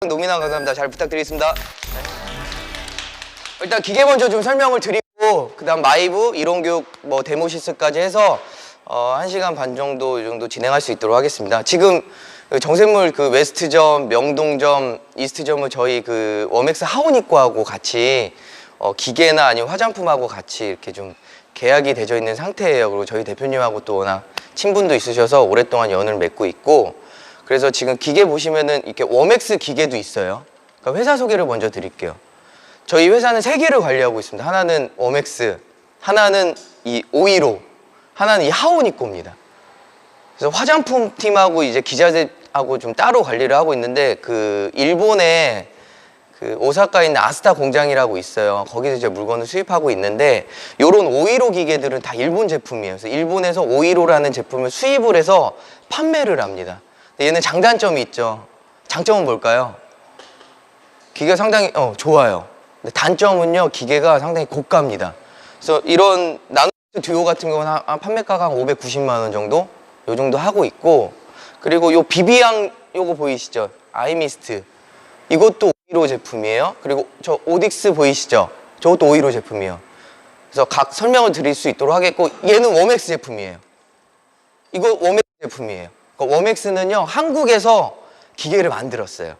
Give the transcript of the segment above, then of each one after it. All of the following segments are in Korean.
노미나 감사합니다. 잘 부탁드리겠습니다. 네. 일단 기계 먼저 좀 설명을 드리고 그다음 마이브, 이론교육, 뭐 데모시스까지 해서 1시간 반 정도 진행할 수 있도록 하겠습니다. 지금 정샘물 그 웨스트점, 명동점, 이스트점은 저희 그 워맥스 하원이과하고 같이 기계나 아니면 화장품하고 같이 이렇게 좀 계약이 되어 있는 상태예요. 그리고 저희 대표님하고 또 워낙 친분도 있으셔서 오랫동안 연을 맺고 있고, 그래서 지금 기계 보시면은 이렇게 워맥스 기계도 있어요. 그러니까 회사 소개를 먼저 드릴게요. 저희 회사는 3개를 관리하고 있습니다. 하나는 워맥스, 하나는 이 오이로, 하나는 이 하오니코입니다. 그래서 화장품 팀하고 이제 기자재하고 좀 따로 관리를 하고 있는데, 그 일본에 그 오사카에 있는 아스타 공장이라고 있어요. 거기서 이제 물건을 수입하고 있는데, 요런 오이로 기계들은 다 일본 제품이에요. 그래서 일본에서 오이로라는 제품을 수입을 해서 판매를 합니다. 근데 얘는 장단점이 있죠. 장점은 뭘까요? 기계가 상당히 좋아요. 근데 단점은요, 기계가 상당히 고가입니다. 그래서 이런 나노미스트 듀오 같은 경우는 한 판매가가 한 590만 원 정도? 요 정도 하고 있고, 그리고 요 비비앙 요거 보이시죠? 아이미스트, 이것도 오이로 제품이에요. 그리고 저 오딕스 보이시죠? 저것도 오이로 제품이에요. 그래서 각 설명을 드릴 수 있도록 하겠고, 얘는 워맥스 제품이에요. 이거 워맥스 제품이에요. 그러니까 워맥스는요, 한국에서 기계를 만들었어요.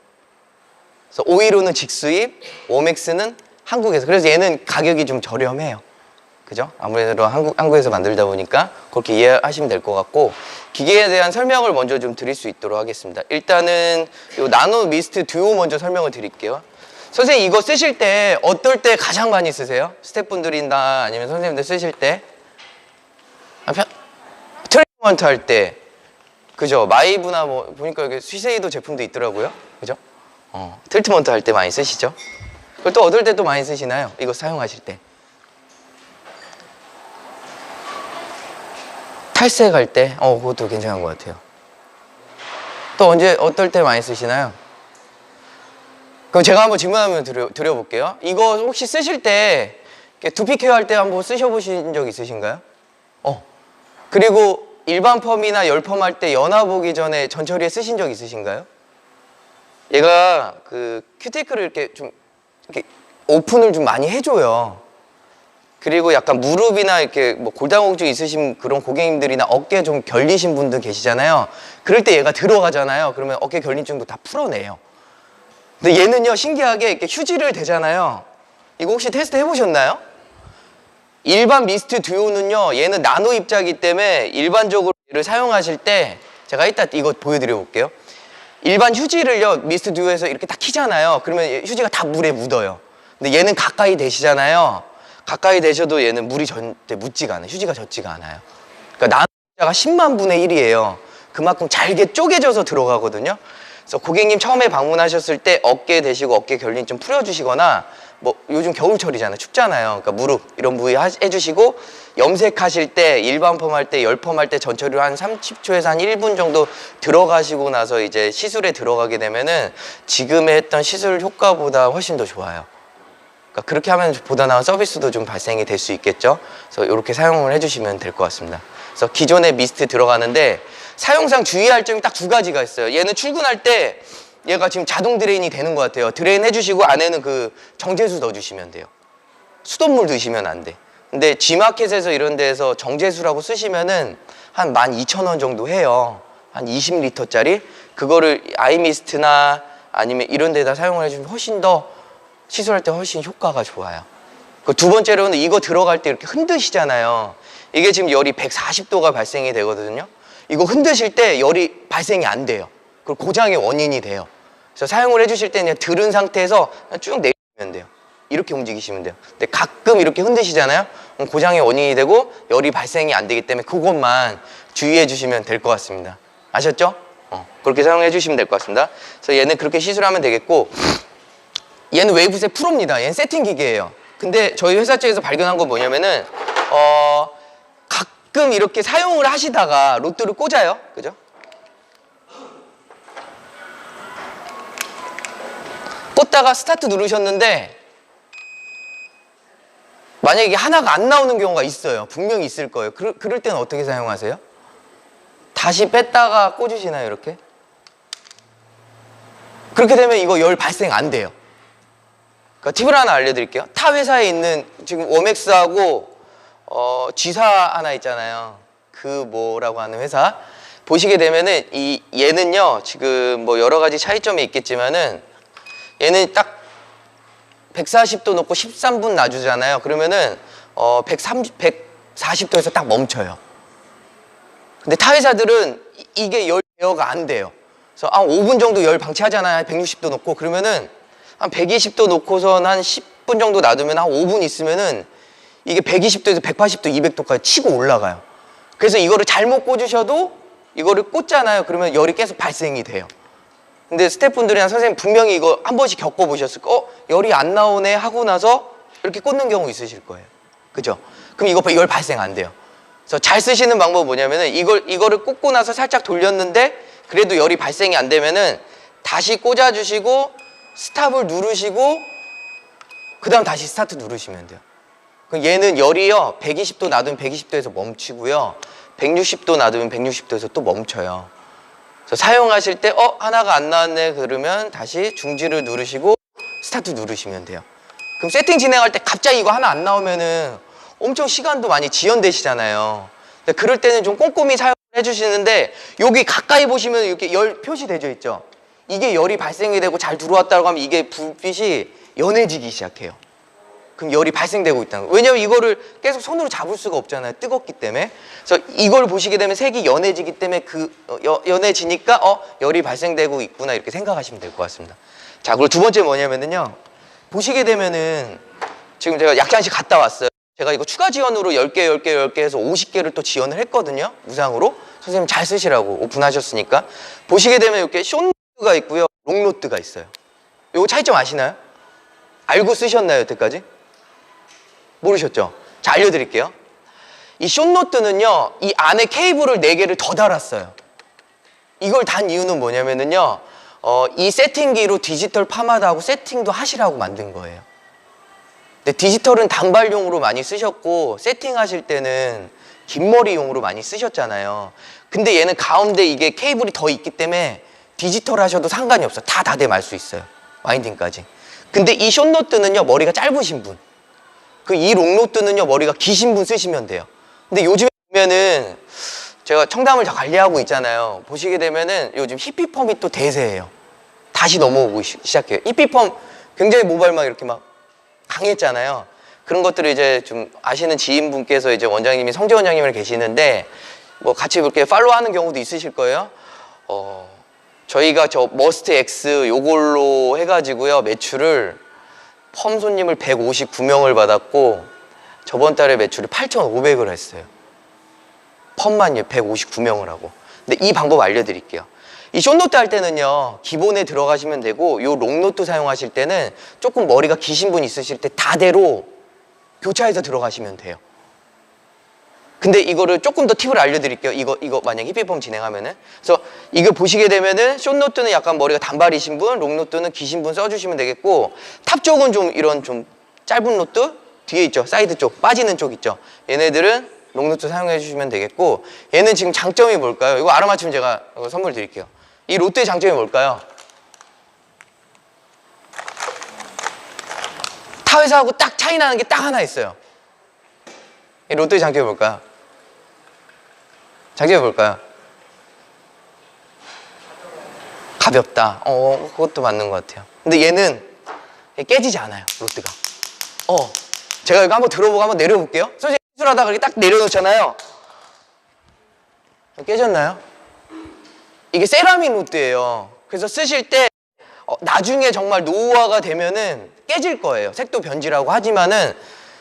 그래서 오이로는 직수입, 워맥스는 한국에서. 그래서 얘는 가격이 좀 저렴해요. 그죠? 아무래도 한국에서 만들다 보니까 그렇게 이해하시면 될 것 같고, 기계에 대한 설명을 먼저 좀 드릴 수 있도록 하겠습니다. 일단은 요 나노 미스트 듀오 먼저 설명을 드릴게요. 선생님 이거 쓰실 때 어떨 때 가장 많이 쓰세요? 스태프분들이나 아니면 선생님들 쓰실 때? 트리트먼트 할 때, 그죠? 마이브나 뭐 보니까 여기 시세이도 제품도 있더라고요. 그죠? 트리트먼트 할 때 많이 쓰시죠? 그리고 또 어떨 때 또 많이 쓰시나요? 이거 사용하실 때? 탈색할 때? 그것도 괜찮은 것 같아요. 또 어떨 때 많이 쓰시나요? 그럼 제가 한번 질문 한번 드려볼게요. 이거 혹시 쓰실 때 두피 케어 할 때 한번 쓰셔보신 적 있으신가요? 그리고 일반 펌이나 열펌 할 때 연화 보기 전에 전처리에 쓰신 적 있으신가요? 얘가 그 큐티클을 이렇게 오픈을 좀 많이 해줘요. 그리고 약간 무릎이나 이렇게 뭐 골다공증 있으신 그런 고객님들이나 어깨 좀 결리신 분들 계시잖아요. 그럴 때 얘가 들어가잖아요. 그러면 어깨 결림증도 다 풀어내요. 근데 얘는요, 신기하게 이렇게 휴지를 대잖아요. 이거 혹시 테스트 해보셨나요? 일반 미스트 듀오는요, 얘는 나노 입자이기 때문에 일반적으로 얘를 사용하실 때, 제가 이따 이거 보여드려 볼게요. 일반 휴지를요, 미스트 듀오에서 이렇게 딱 키잖아요. 그러면 휴지가 다 물에 묻어요. 근데 얘는 가까이 대시잖아요. 가까이 대셔도 얘는 물이 절대 묻지가 않아요. 휴지가 젖지가 않아요. 그러니까 나노 입자가 10만 분의 1이에요. 그만큼 잘게 쪼개져서 들어가거든요. 그래서 고객님 처음에 방문하셨을 때 어깨 대시고 어깨 결림 좀 풀어주시거나, 뭐 요즘 겨울철이잖아요. 춥잖아요. 그러니까 무릎 이런 부위 해주시고, 염색하실 때, 일반 펌 할 때, 열펌 할 때 전처리로 한 30초에서 한 1분 정도 들어가시고 나서 이제 시술에 들어가게 되면은 지금 했던 시술 효과보다 훨씬 더 좋아요. 그러니까 그렇게 하면 보다 나은 서비스도 좀 발생이 될 수 있겠죠. 그래서 이렇게 사용을 해주시면 될 것 같습니다. 그래서 기존에 미스트 들어가는데 사용상 주의할 점이 딱 2가지가 있어요. 얘는 출근할 때 얘가 지금 자동 드레인이 되는 것 같아요. 드레인 해주시고 안에는 그 정제수 넣어주시면 돼요. 수돗물 드시면 안 돼. 근데 G마켓에서 이런 데에서 정제수라고 쓰시면은 한 12,000원 정도 해요. 한 20리터짜리. 그거를 아이미스트나 아니면 이런 데다 사용을 해주면 훨씬 더 시술할 때 훨씬 효과가 좋아요. 그 2번째로는 이거 들어갈 때 이렇게 흔드시잖아요. 이게 지금 열이 140도가 발생이 되거든요. 이거 흔드실 때 열이 발생이 안 돼요. 그리고 고장의 원인이 돼요. 그래서 사용을 해주실 때는 그냥 들은 상태에서 쭉 내리시면 돼요. 이렇게 움직이시면 돼요. 근데 가끔 이렇게 흔드시잖아요. 그럼 고장의 원인이 되고 열이 발생이 안 되기 때문에 그것만 주의해 주시면 될 것 같습니다. 아셨죠? 그렇게 사용해 주시면 될 것 같습니다. 그래서 얘는 그렇게 시술하면 되겠고, 얘는 웨이브셋 프로입니다. 얘는 세팅 기계예요. 근데 저희 회사 측에서 발견한 건 뭐냐면은 가끔 이렇게 사용을 하시다가 로또를 꽂아요. 그죠? 꽂다가 스타트 누르셨는데 만약에 이게 하나가 안 나오는 경우가 있어요. 분명히 있을 거예요. 그럴 때는 어떻게 사용하세요? 다시 뺐다가 꽂으시나요? 이렇게? 그렇게 되면 이거 열 발생 안 돼요. 그러니까 팁을 하나 알려드릴게요. 타 회사에 있는 지금 워맥스하고 G사 하나 있잖아요. 그 뭐라고 하는 회사 보시게 되면은 얘는요 지금 뭐 여러 가지 차이점이 있겠지만은 얘는 딱 140도 놓고 13분 놔주잖아요. 그러면은 140도에서 딱 멈춰요. 근데 타 회사들은 이게 열 제어가 안 돼요. 그래서 한 5분 정도 열 방치하잖아요. 160도 놓고 그러면은 한 120도 놓고선 한 10분 정도 놔두면 한 5분 있으면은 이게 120도에서 180도, 200도까지 치고 올라가요. 그래서 이거를 잘못 꽂으셔도 이거를 꽂잖아요. 그러면 열이 계속 발생이 돼요. 근데 스태프분들이나 선생님 분명히 이거 한 번씩 겪어보셨을 거예요. 열이 안 나오네 하고 나서 이렇게 꽂는 경우 있으실 거예요. 그죠? 그럼 이거 열 발생 안 돼요. 그래서 잘 쓰시는 방법은 뭐냐면은 이거를 꽂고 나서 살짝 돌렸는데 그래도 열이 발생이 안 되면은 다시 꽂아주시고 스탑을 누르시고 그 다음 다시 스타트 누르시면 돼요. 그럼 얘는 열이요 120도 놔두면 120도에서 멈추고요 160도 놔두면 160도에서 또 멈춰요. 그래서 사용하실 때 하나가 안 나왔네 그러면 다시 중지를 누르시고 스타트 누르시면 돼요. 그럼 세팅 진행할 때 갑자기 이거 하나 안 나오면은 엄청 시간도 많이 지연되시잖아요. 근데 그럴 때는 좀 꼼꼼히 사용해 주시는데 여기 가까이 보시면 이렇게 열 표시되어 있죠. 이게 열이 발생이 되고 잘 들어왔다고 하면 이게 불빛이 연해지기 시작해요. 그럼 열이 발생되고 있다는 거예요. 왜냐면 이거를 계속 손으로 잡을 수가 없잖아요. 뜨겁기 때문에. 그래서 이걸 보시게 되면 색이 연해지기 때문에 연해지니까 열이 발생되고 있구나 이렇게 생각하시면 될 것 같습니다. 자, 그리고 두 번째 뭐냐면요. 보시게 되면은 지금 제가 약장실 갔다 왔어요. 제가 이거 추가 지원으로 10개 해서 50개를 또 지원을 했거든요. 무상으로. 선생님 잘 쓰시라고 오픈하셨으니까. 보시게 되면 이렇게 숏노트가 있고요. 롱노트가 있어요. 이거 차이점 아시나요? 알고 쓰셨나요, 여태까지? 모르셨죠? 자, 알려드릴게요. 이 숏노트는요, 이 안에 케이블을 4개를 더 달았어요. 이걸 단 이유는 뭐냐면은요, 이 세팅기로 디지털 파마드하고 세팅도 하시라고 만든 거예요. 근데 디지털은 단발용으로 많이 쓰셨고, 세팅하실 때는 긴 머리용으로 많이 쓰셨잖아요. 근데 얘는 가운데 이게 케이블이 더 있기 때문에 디지털 하셔도 상관이 없어요. 다 다대 말 수 있어요. 와인딩까지. 근데 이 숏노트는요, 머리가 짧으신 분. 이 롱노트는요 머리가 기신 분 쓰시면 돼요. 근데 요즘에 보면은 제가 청담을 다 관리하고 있잖아요. 보시게 되면은 요즘 히피펌이 또 대세예요. 다시 넘어오고 시작해요. 히피펌 굉장히 모발 막 이렇게 막 강했잖아요. 그런 것들을 이제 좀 아시는 지인분께서 이제 원장님이 성재 원장님을 계시는데 뭐 같이 그렇게 팔로우하는 경우도 있으실 거예요. 저희가 저 머스트 X 요걸로 해가지고요 매출을 펌 손님을 159명을 받았고 저번 달에 매출이 8,500을 했어요. 펌만 159명을 하고. 근데 이 방법 알려드릴게요. 이 숏노트 할 때는요 기본에 들어가시면 되고 요 롱노트 사용하실 때는 조금 머리가 기신 분 있으실 때 다대로 교차해서 들어가시면 돼요. 근데 이거를 조금 더 팁을 알려드릴게요. 이거 만약 히피펌 진행하면은. 그래서 이거 보시게 되면은 숏노트는 약간 머리가 단발이신 분, 롱노트는 기신 분 써주시면 되겠고 탑 쪽은 좀 이런 좀 짧은 노트 뒤에 있죠. 사이드 쪽 빠지는 쪽 있죠. 얘네들은 롱노트 사용해 주시면 되겠고 얘는 지금 장점이 뭘까요? 이거 알아맞히면 제가 선물 드릴게요. 이 로트의 장점이 뭘까요? 타 회사하고 딱 차이 나는 게 딱 하나 있어요. 이 로또의 장점이 뭘까요? 장점이 뭘까요? 가볍다. 그것도 맞는 것 같아요. 근데 얘는 깨지지 않아요, 롯데가. 제가 이거 한번 들어보고 한번 내려볼게요. 선생님 수술하다가 이렇게 딱 내려놓잖아요. 깨졌나요? 이게 세라믹 롯데예요. 그래서 쓰실 때 나중에 정말 노후화가 되면은 깨질 거예요. 색도 변질하고 하지만은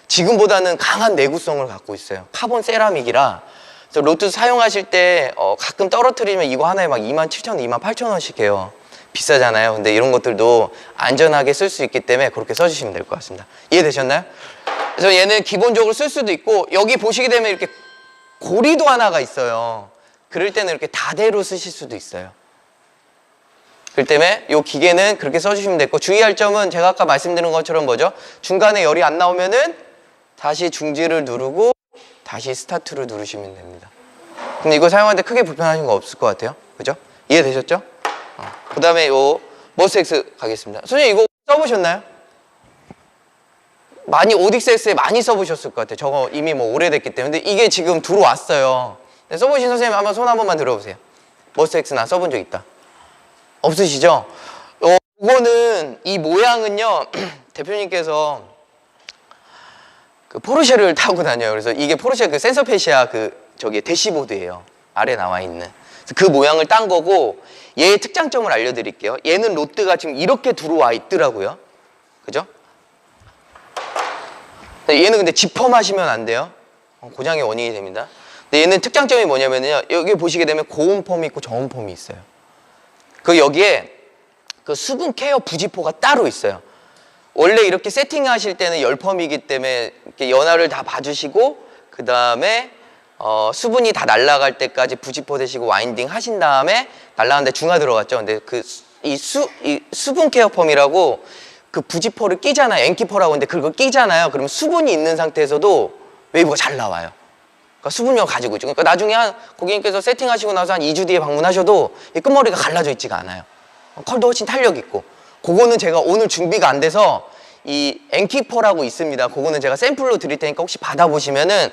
지금보다는 강한 내구성을 갖고 있어요. 카본 세라믹이라. 그래서 로트 사용하실 때 가끔 떨어뜨리면 이거 하나에 막 27,000원, 28,000원씩 해요. 비싸잖아요. 근데 이런 것들도 안전하게 쓸 수 있기 때문에 그렇게 써주시면 될 것 같습니다. 이해되셨나요? 그래서 얘는 기본적으로 쓸 수도 있고 여기 보시게 되면 이렇게 고리도 하나가 있어요. 그럴 때는 이렇게 다대로 쓰실 수도 있어요. 그렇기 때문에 이 기계는 그렇게 써주시면 됐고 주의할 점은 제가 아까 말씀드린 것처럼 뭐죠? 중간에 열이 안 나오면은 다시 중지를 누르고 다시 스타트를 누르시면 됩니다. 근데 이거 사용하는데 크게 불편하신 거 없을 것 같아요. 그죠? 이해되셨죠? 그 다음에 요 머스엑스 가겠습니다. 선생님 이거 써보셨나요? 많이 오딕스엑스에 많이 써보셨을 것 같아요. 저거 이미 뭐 오래됐기 때문에. 근데 이게 지금 들어왔어요. 써보신 선생님 한번 손 한 번만 들어보세요. 머스엑스 나 써본 적 있다. 없으시죠? 이거는 이 모양은요 대표님께서 그 포르쉐를 타고 다녀요. 그래서 이게 포르쉐 그 센서페시아 그 저기 대시보드예요. 아래 나와 있는. 그래서 그 모양을 딴 거고 얘의 특장점을 알려드릴게요. 얘는 로드가 지금 이렇게 들어와 있더라고요. 그죠? 얘는 근데 집펌하시면 안 돼요. 고장의 원인이 됩니다. 근데 얘는 특장점이 뭐냐면요. 여기 보시게 되면 고온펌이 있고 저온펌이 있어요. 그 여기에 그 수분 케어 부지포가 따로 있어요. 원래 이렇게 세팅하실 때는 열펌이기 때문에 이렇게 연화를 다 봐주시고 그 다음에 수분이 다 날아갈 때까지 부지포 대시고 와인딩 하신 다음에 날아가는데 중화 들어갔죠. 근데 이 수분 케어 펌이라고 그 부지포를 끼잖아요. 엔키퍼라고 하는데 그걸 끼잖아요. 그러면 수분이 있는 상태에서도 웨이브가 잘 나와요. 그러니까 수분력 가지고 있죠. 그러니까 나중에 고객님께서 세팅하시고 나서 한 2주 뒤에 방문하셔도 이 끝머리가 갈라져 있지가 않아요. 컬도 훨씬 탄력 있고. 그거는 제가 오늘 준비가 안 돼서 이 엔키퍼라고 있습니다. 그거는 제가 샘플로 드릴 테니까 혹시 받아보시면은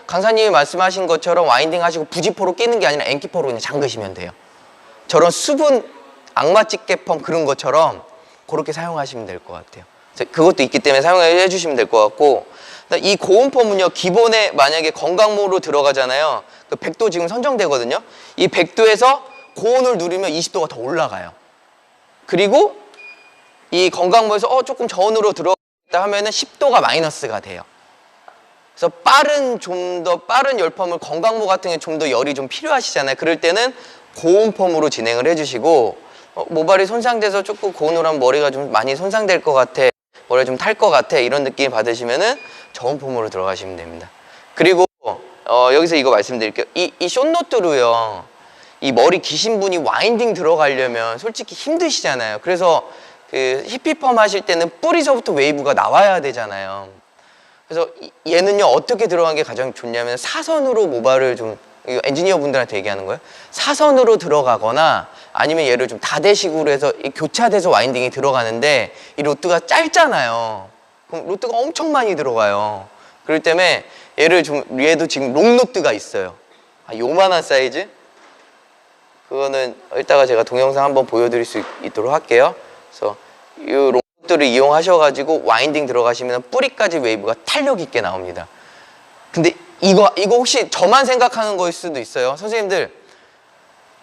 강사님이 말씀하신 것처럼 와인딩 하시고 부지포로 끼는 게 아니라 엔키퍼로 그냥 잠그시면 돼요. 저런 수분 악마 집게펌 그런 것처럼 그렇게 사용하시면 될 것 같아요. 그것도 있기 때문에 사용해 주시면 될 것 같고, 이 고온펌은요 기본에 만약에 건강모로 들어가잖아요. 그 100도 지금 선정되거든요. 이 100도에서 고온을 누르면 20도가 더 올라가요. 그리고 이 건강모에서 조금 저온으로 들어갔다 하면은 10도가 마이너스가 돼요. 그래서 좀 더 빠른 열펌을 건강모 같은 게 좀 더 열이 좀 필요하시잖아요. 그럴 때는 고온펌으로 진행을 해주시고, 모발이 손상돼서 조금 고온으로 하면 머리가 좀 많이 손상될 것 같아, 머리가 좀 탈 것 같아, 이런 느낌 받으시면은 저온펌으로 들어가시면 됩니다. 그리고 여기서 이거 말씀드릴게요. 이 숏노트로요, 이 머리 기신 분이 와인딩 들어가려면 솔직히 힘드시잖아요. 그래서 그 히피펌 하실 때는 뿌리서부터 웨이브가 나와야 되잖아요. 그래서 얘는요 어떻게 들어간 게 가장 좋냐면 사선으로 모발을 좀, 이거 엔지니어 분들한테 얘기하는 거예요. 사선으로 들어가거나 아니면 얘를 좀 다대식으로 해서 교차돼서 와인딩이 들어가는데 이 로트가 짧잖아요. 그럼 로트가 엄청 많이 들어가요. 그럴 때문에 얘도 지금 롱로트가 있어요. 요만한 사이즈? 그거는 이따가 제가 동영상 한번 보여드릴 수 있도록 할게요. 그래서 이 롱로트를 이용하셔가지고 와인딩 들어가시면 뿌리까지 웨이브가 탄력 있게 나옵니다. 근데 이거 혹시 저만 생각하는 거일 수도 있어요. 선생님들,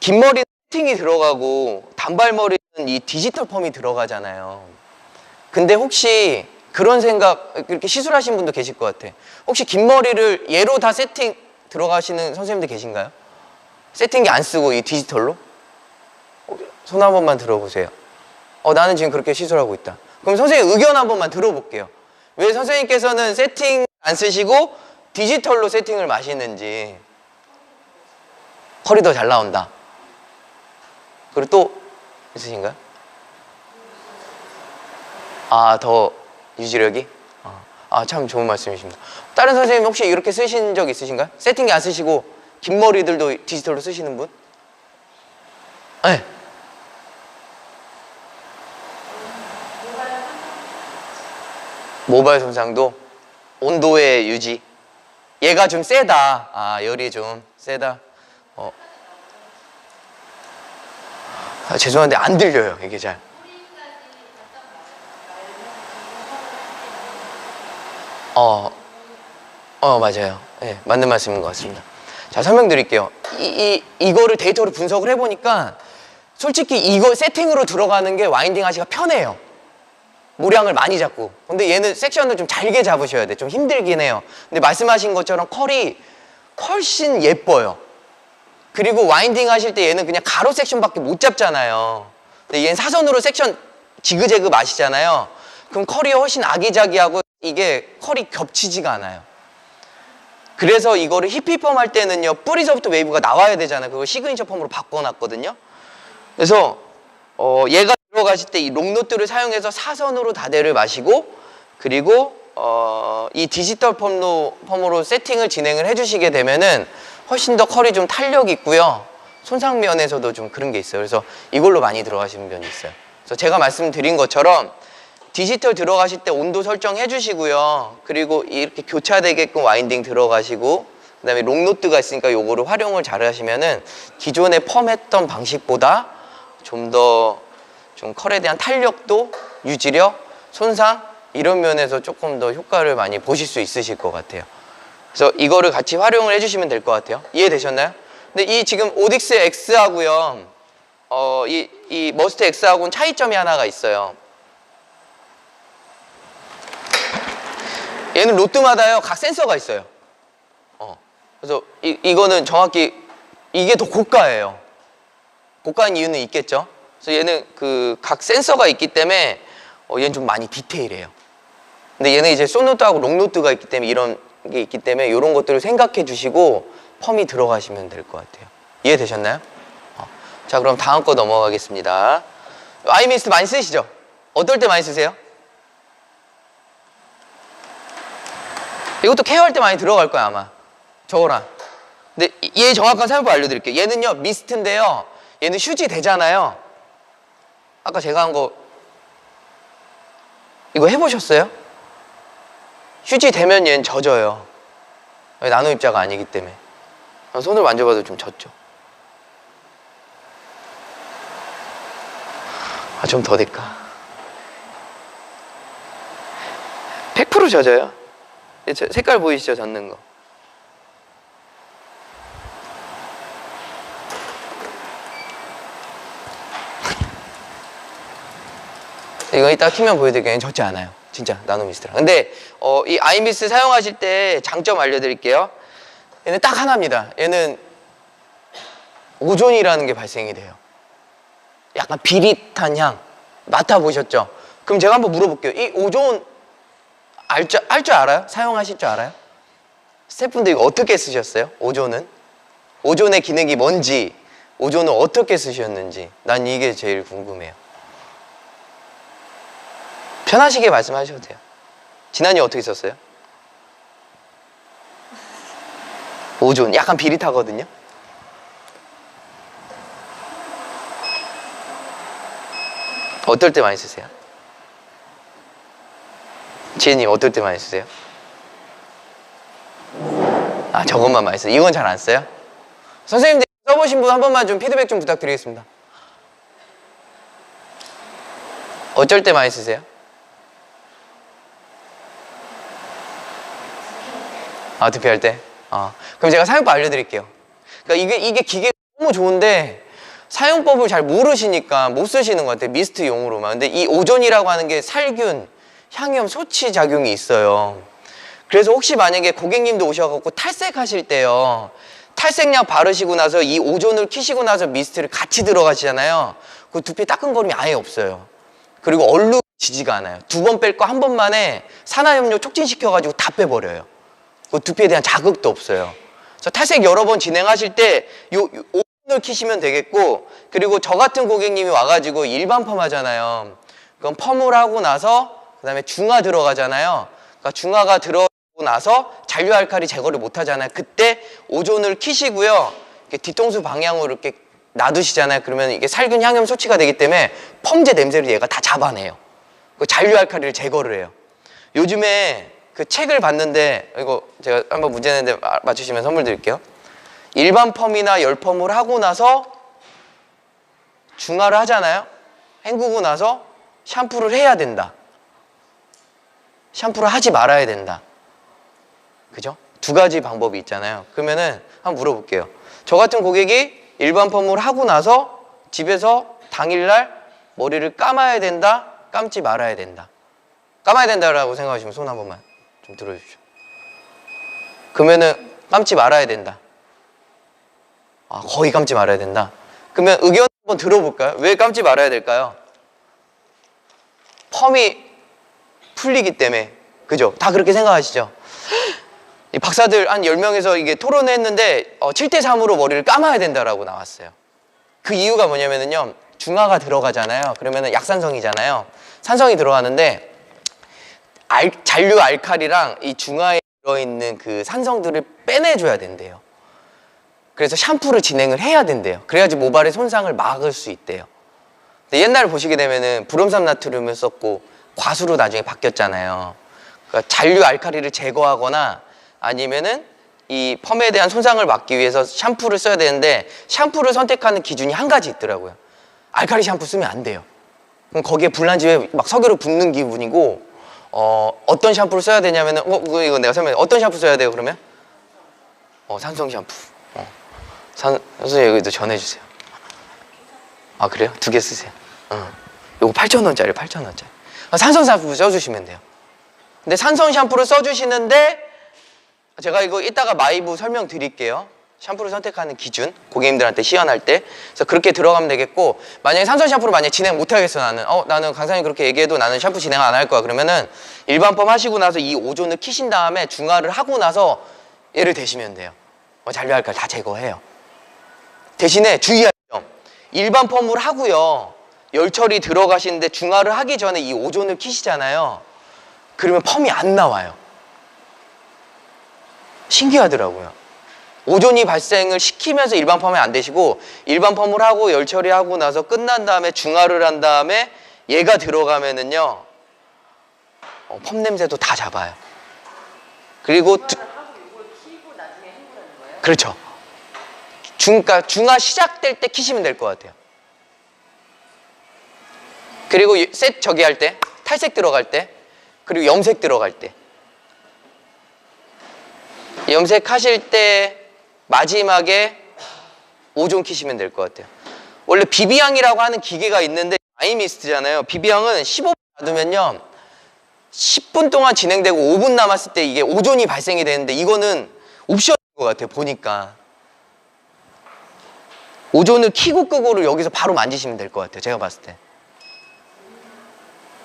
긴 머리는 세팅이 들어가고 단발머리는 이 디지털 펌이 들어가잖아요. 근데 혹시 그런 생각, 이렇게 시술하신 분도 계실 것 같아. 혹시 긴 머리를 얘로 다 세팅 들어가시는 선생님들 계신가요? 세팅기 안 쓰고 이 디지털로? 손 한 번만 들어보세요. 나는 지금 그렇게 시술하고 있다. 그럼 선생님 의견 한 번만 들어볼게요. 왜 선생님께서는 세팅 안 쓰시고 디지털로 세팅을 마시는지. 컬이 더 잘 나온다. 그리고 또 있으신가요? 더 유지력이? 참 좋은 말씀이십니다. 다른 선생님 혹시 이렇게 쓰신 적 있으신가요? 세팅기 안 쓰시고 긴 머리들도 디지털로 쓰시는 분? 네. 모발 손상도 온도의 유지. 얘가 좀 세다. 열이 좀 세다. 죄송한데 안 들려요, 이게 잘. 맞아요. 네, 맞는 말씀인 것 같습니다. 자, 설명드릴게요. 이거를 데이터로 분석을 해보니까 솔직히 이거 세팅으로 들어가는 게 와인딩 하시기가 편해요. 모량을 많이 잡고. 근데 얘는 섹션을 좀 잘게 잡으셔야 돼. 좀 힘들긴 해요. 근데 말씀하신 것처럼 컬이 훨씬 예뻐요. 그리고 와인딩 하실 때 얘는 그냥 가로 섹션밖에 못 잡잖아요. 근데 얘는 사선으로 섹션 지그재그 마시잖아요. 그럼 컬이 훨씬 아기자기하고 이게 컬이 겹치지가 않아요. 그래서 이거를 히피펌 할 때는요, 뿌리서부터 웨이브가 나와야 되잖아요. 그걸 시그니처 펌으로 바꿔놨거든요. 그래서 얘가 들어가실 때 이 롱노트를 사용해서 사선으로 다대를 마시고, 그리고 이 디지털 펌으로 세팅을 진행을 해주시게 되면은 훨씬 더 컬이 좀 탄력 있고요. 손상 면에서도 좀 그런 게 있어요. 그래서 이걸로 많이 들어가시는 면이 있어요. 그래서 제가 말씀드린 것처럼 디지털 들어가실 때 온도 설정해 주시고요. 그리고 이렇게 교차되게끔 와인딩 들어가시고, 그 다음에 롱노트가 있으니까 요거를 활용을 잘 하시면은 기존에 펌했던 방식보다 좀 더 좀 컬에 대한 탄력도, 유지력, 손상 이런 면에서 조금 더 효과를 많이 보실 수 있으실 것 같아요. 그래서 이거를 같이 활용을 해주시면 될 것 같아요. 이해되셨나요? 근데 이 지금 오딕스 X하고요, 이 머스트 X하고는 차이점이 하나가 있어요. 얘는 로드마다요 각 센서가 있어요. 그래서 이거는 정확히 이게 더 고가예요. 고가인 이유는 있겠죠. 그래서 얘는 그 각 센서가 있기 때문에 얘는 좀 많이 디테일해요. 근데 얘는 이제 숏노트하고 롱노트가 있기 때문에 이런 게 있기 때문에 이런 것들을 생각해 주시고 펌이 들어가시면 될 것 같아요. 이해되셨나요? 자, 그럼 다음 거 넘어가겠습니다. 아이미스트 많이 쓰시죠? 어떨 때 많이 쓰세요? 이것도 케어할 때 많이 들어갈 거야 아마. 저거랑. 근데 얘 정확한 사용법 알려드릴게요. 얘는요 미스트인데요, 얘는 휴지 되잖아요. 아까 제가 한 거 이거 해보셨어요? 휴지 되면 얘는 젖어요. 나노 입자가 아니기 때문에. 손을 만져봐도 좀 젖죠. 좀 더 될까? 100% 젖어요. 색깔 보이시죠? 젖는 거. 이거 이따 키면 보여드릴게요. 젖지 않아요. 진짜 나노미스트랑. 근데 이 아이미스 사용하실 때 장점 알려드릴게요. 얘는 딱 하나입니다. 얘는 오존이라는 게 발생이 돼요. 약간 비릿한 향 맡아보셨죠? 그럼 제가 한번 물어볼게요. 이 오존 알 줄 알아요? 사용하실 줄 알아요? 스태프분들 이거 어떻게 쓰셨어요? 오존은? 오존의 기능이 뭔지, 오존을 어떻게 쓰셨는지 난 이게 제일 궁금해요. 편하시게 말씀하셔도 돼요. 지난해 어떻게 썼어요? 오존 약간 비릿하거든요. 어떨 때 많이 쓰세요? 지혜님 어떨 때 많이 쓰세요? 저것만 많이 써요. 이건 잘 안 써요? 선생님들 써보신 분 한 번만 좀 피드백 좀 부탁드리겠습니다. 어쩔 때 많이 쓰세요? 두피할 때? 그럼 제가 사용법 알려드릴게요. 그러니까 이게 기계 너무 좋은데 사용법을 잘 모르시니까 못 쓰시는 것 같아요. 미스트용으로만. 근데 이 오존이라고 하는 게 살균, 향염 소치 작용이 있어요. 그래서 혹시 만약에 고객님도 오셔갖고 탈색하실 때요, 탈색약 바르시고 나서 이 오존을 키시고 나서 미스트를 같이 들어가시잖아요. 그 두피 따끔거림이 아예 없어요. 그리고 얼룩지지가 않아요. 2번 뺄 거 한 번만에 산화염료 촉진시켜가지고 다 빼버려요. 그 두피에 대한 자극도 없어요. 그래서 탈색 여러 번 진행하실 때 오존을 키시면 되겠고, 그리고 저 같은 고객님이 와가지고 일반 펌 하잖아요. 그럼 펌을 하고 나서 그 다음에 중화 들어가잖아요. 그러니까 중화가 들어가고 나서 잔류 알칼리 제거를 못 하잖아요. 그때 오존을 키시고요, 이렇게 뒤통수 방향으로 이렇게 놔두시잖아요. 그러면 이게 살균 향염 소치가 되기 때문에 펌제 냄새를 얘가 다 잡아내요. 그 잔류 알칼리를 제거를 해요. 요즘에 그 책을 봤는데, 이거 제가 한번 문제 냈는데 맞추시면 선물 드릴게요. 일반 펌이나 열 펌을 하고 나서 중화를 하잖아요. 헹구고 나서 샴푸를 해야 된다, 샴푸를 하지 말아야 된다. 그죠? 두 가지 방법이 있잖아요. 그러면은 한번 물어볼게요. 저 같은 고객이 일반 펌을 하고 나서 집에서 당일날 머리를 감아야 된다, 감지 말아야 된다. 감아야 된다라고 생각하시면 손 한 번만 좀 들어주십시오. 그러면은 감지 말아야 된다. 거의 감지 말아야 된다. 그러면 의견 한번 들어볼까요? 왜 감지 말아야 될까요? 펌이 풀리기 때문에. 그죠? 다 그렇게 생각하시죠? 이 박사들 한 10명에서 이게 토론을 했는데 7대3으로 머리를 감아야 된다라고 나왔어요. 그 이유가 뭐냐면요, 중화가 들어가잖아요. 그러면은 약산성이잖아요. 산성이 들어가는데 잔류 알칼리랑 이 중화에 들어있는 그 산성들을 빼내줘야 된대요. 그래서 샴푸를 진행을 해야 된대요. 그래야지 모발의 손상을 막을 수 있대요. 근데 옛날에 보시게 되면은 브롬산 나트륨을 썼고 과수로 나중에 바뀌었잖아요. 그러니까 잔류 알칼리를 제거하거나 아니면은 이 펌에 대한 손상을 막기 위해서 샴푸를 써야 되는데 샴푸를 선택하는 기준이 한 가지 있더라고요. 알칼리 샴푸 쓰면 안 돼요. 그럼 거기에 불난집에 막 석유로 붓는 기분이고, 어떤 샴푸를 써야 되냐면은 이거 내가 설명해. 어떤 샴푸 써야 돼요 그러면? 산성 샴푸. 선생님 여기도 전해주세요. 아 그래요? 2개 쓰세요. 요거 8,000원짜리 8,000원짜리. 산성 샴푸 써주시면 돼요. 근데 산성 샴푸를 써주시는데 제가 이거 이따가 마이브 설명드릴게요. 샴푸를 선택하는 기준, 고객님들한테 시연할 때. 그래서 그렇게 들어가면 되겠고, 만약에 산성 샴푸를 만약에 진행 못하겠어 나는 강사님 그렇게 얘기해도 나는 샴푸 진행 안 할 거야 그러면은 일반 펌 하시고 나서 이 오존을 키신 다음에 중화를 하고 나서 얘를 대시면 돼요. 잔류 알칼리 다 제거해요. 대신에 주의할 점, 일반 펌을 하고요 열처리 들어가시는데 중화를 하기 전에 이 오존을 키시잖아요. 그러면 펌이 안 나와요. 신기하더라고요. 오존이 발생을 시키면서 일반 펌이 안 되시고 일반 펌을 하고 열처리하고 나서 끝난 다음에 중화를 한 다음에 얘가 들어가면은요 펌 냄새도 다 잡아요. 그리고 그렇죠. 중화 시작될 때 키시면 될 것 같아요. 그리고 셋 저기 할 때, 탈색 들어갈 때, 그리고 염색 들어갈 때, 염색하실 때 마지막에 오존 키시면 될 것 같아요. 원래 비비향이라고 하는 기계가 있는데 아이미스트잖아요. 비비향은 15분 놔두면요 10분 동안 진행되고 5분 남았을 때 이게 오존이 발생이 되는데 이거는 옵션인 것 같아요. 보니까 오존을 켜고 끄고를 여기서 바로 만지시면 될 것 같아요. 제가 봤을 때.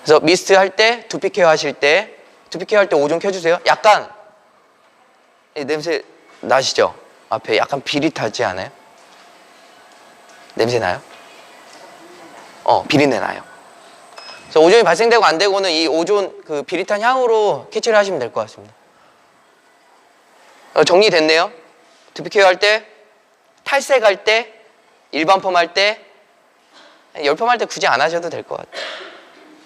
그래서 미스트 할 때, 두피 케어 하실 때, 두피 케어 할 때 오존 켜주세요. 약간 냄새 나시죠? 앞에 약간 비릿하지 않아요? 냄새 나요? 비린내 나요. 그래서 오존이 발생되고 안 되고는 이 오존 그 비릿한 향으로 캐치를 하시면 될 것 같습니다. 정리됐네요. 두피 케어 할 때, 탈색할 때, 일반 펌 할 때, 열펌 할 때 굳이 안 하셔도 될 것 같아요.